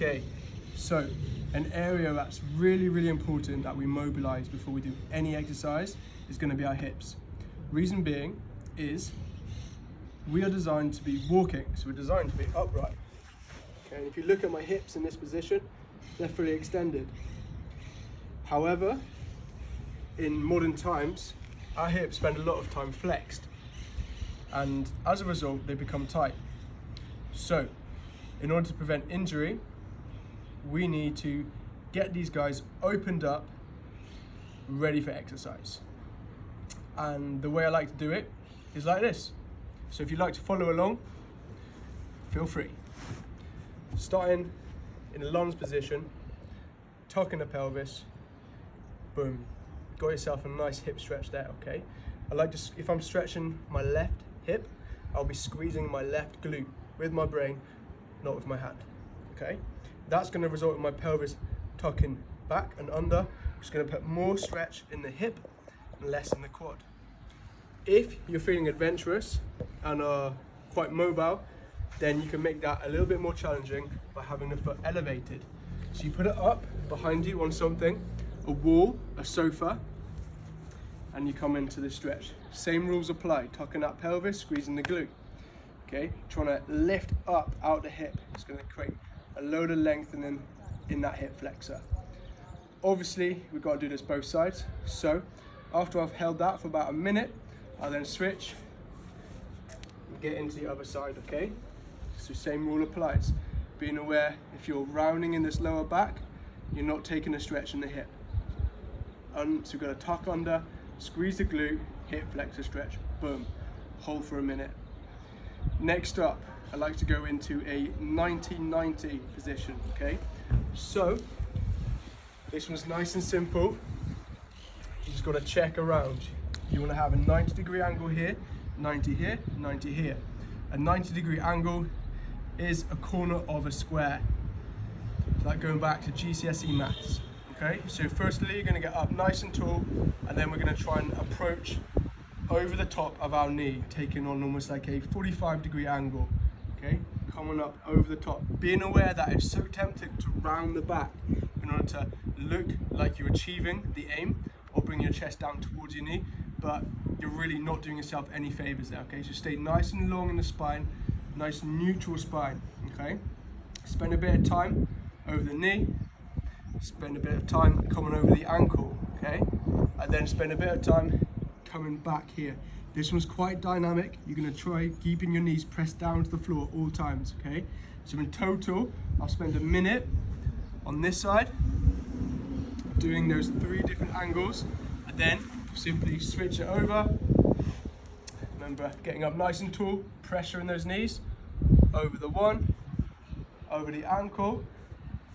Okay, so an area that's really important that we mobilize before we do any exercise is going to be our hips. Reason being is we are designed to be walking, so we're designed to be upright. Okay, and if you look at my hips in this position, they're fully extended. However, in modern times, our hips spend a lot of time flexed, and as a result, they become tight. So, in order to prevent injury, we need to get these guys opened up, ready for exercise. And the way I like to do it is like this. So if you'd like to follow along, feel free. Starting in a lunge position, tucking the pelvis, boom. Got yourself a nice hip stretch there, okay? I like to, if I'm stretching my left hip, I'll be squeezing my left glute with my brain, not with my hand, okay? That's gonna result in my pelvis tucking back and under, which is gonna put more stretch in the hip and less in the quad. If you're feeling adventurous and are quite mobile, then you can make that a little bit more challenging by having the foot elevated. So you put it up behind you on something, a wall, a sofa, and you come into the stretch. Same rules apply, tucking that pelvis, squeezing the glute. Okay, trying to lift up out the hip. It's gonna create a load of lengthening in that hip flexor. Obviously, we've got to do this both sides. So after I've held that for about a minute, I'll then switch and get into the other side, okay? So same rule applies. Being aware, if you're rounding in this lower back, you're not taking a stretch in the hip. So we've got to tuck under, squeeze the glute, hip flexor stretch, boom. Hold for a minute. Next up, I like to go into a 90-90 position, okay? So, this one's nice and simple. You just got to check around. You want to have a 90-degree angle here, 90 here, 90 here. A 90-degree angle is a corner of a square. So that going back to GCSE maths. Okay, so firstly you're going to get up nice and tall, and then we're going to try and approach over the top of our knee, taking on almost like a 45-degree angle. Okay, coming up over the top. Being aware that it's so tempting to round the back in order to look like you're achieving the aim or bring your chest down towards your knee, but you're really not doing yourself any favors there. Okay, so stay nice and long in the spine, nice neutral spine. Okay, spend a bit of time over the knee, spend a bit of time coming over the ankle, okay, and then spend a bit of time coming back here. This one's quite dynamic. You're going to try keeping your knees pressed down to the floor at all times, okay? So in total, I'll spend a minute on this side doing those 3 different angles, and then simply switch it over. Remember, getting up nice and tall, pressure in those knees, over the one, over the ankle,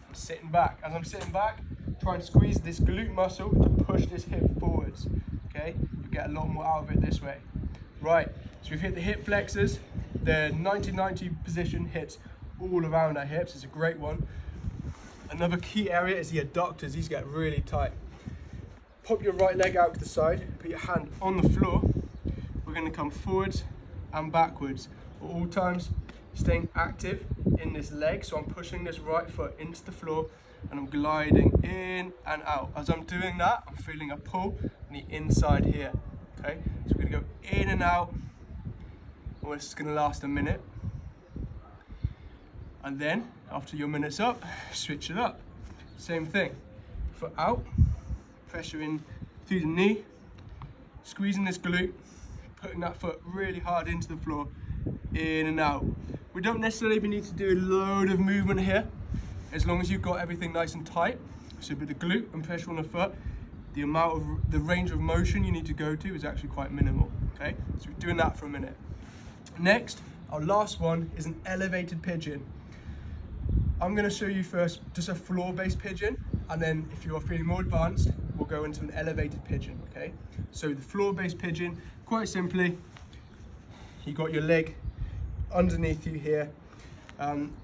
and sitting back. As I'm sitting back, try and squeeze this glute muscle to push this hip forwards, okay? You'll get a lot more out of it this way. Right, so we've hit the hip flexors. The 90-90 position hits all around our hips. It's a great one. Another key area is the adductors. These get really tight. Pop your right leg out to the side, put your hand on the floor. We're going to come forwards and backwards at all times, staying active in this leg. So I'm pushing this right foot into the floor and I'm gliding in and out. As I'm doing that, I'm feeling a pull on the inside here. Okay, so we're going to go in and out. Well, this is going to last a minute. And then, after your minute's up, switch it up. Same thing. Foot out, pressure in through the knee, squeezing this glute, putting that foot really hard into the floor, in and out. We don't necessarily need to do a load of movement here, as long as you've got everything nice and tight. So with the glute and pressure on the foot, the range of motion you need to go to is actually quite minimal. Okay, so we're doing that for a minute. Next, our last one is an elevated pigeon. I'm going to show you first just a floor-based pigeon, and then if you are feeling more advanced, we'll go into an elevated pigeon, okay? So the floor-based pigeon, quite simply, you got your leg underneath you here.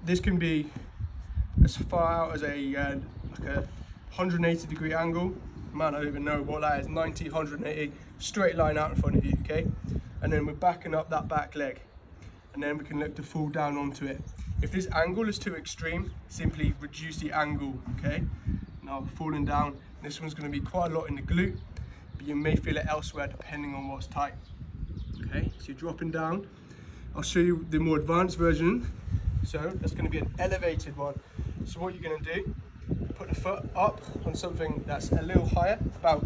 This can be as far out as like a 180-degree angle. Man, I don't even know what that is, 90, 180, straight line out in front of you, okay? And then we're backing up that back leg, and then we can look to fall down onto it. If this angle is too extreme, simply reduce the angle, okay? Now falling down, this one's gonna be quite a lot in the glute, but you may feel it elsewhere depending on what's tight. Okay, so you're dropping down. I'll show you the more advanced version. So that's gonna be an elevated one. So what you're gonna do, put the foot up on something that's a little higher, about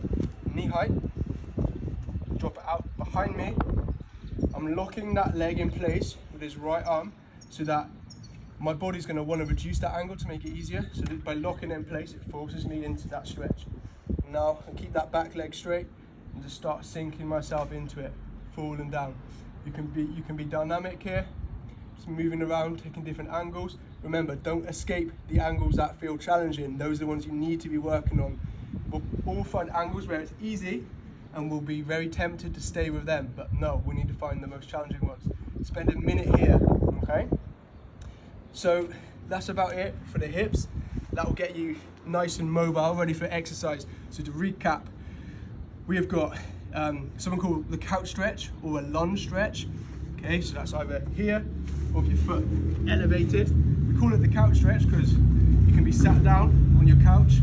knee height. Drop it out behind me. I'm locking that leg in place with his right arm so that my body's going to want to reduce that angle to make it easier. So that by locking it in place, it forces me into that stretch. Now I keep that back leg straight and just start sinking myself into it, falling down. You can be dynamic here, just moving around, taking different angles. Remember, don't escape the angles that feel challenging. Those are the ones you need to be working on. We'll all find angles where it's easy and we'll be very tempted to stay with them, but no, we need to find the most challenging ones. Spend a minute here, okay? So that's about it for the hips. That will get you nice and mobile, ready for exercise. So to recap, we have got something called the couch stretch or a lunge stretch. Okay, so that's either here or with your foot elevated. We call it the couch stretch because you can be sat down on your couch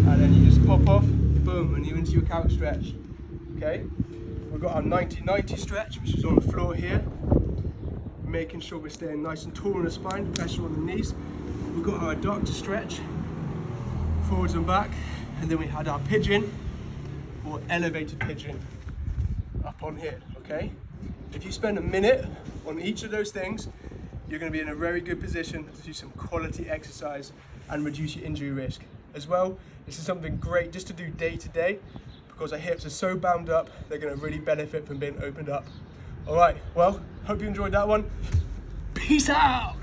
and then you just pop off, boom, and you're into your couch stretch. Okay, we've got our 90-90 stretch, which is on the floor here, making sure we're staying nice and tall on the spine, pressure on the knees. We've got our adductor stretch, forwards and back, and then we had our pigeon or elevated pigeon up on here, okay? If you spend a minute on each of those things, you're gonna be in a very good position to do some quality exercise and reduce your injury risk. As well, this is something great just to do day to day because our hips are so bound up, they're gonna really benefit from being opened up. All right, well, hope you enjoyed that one. Peace out.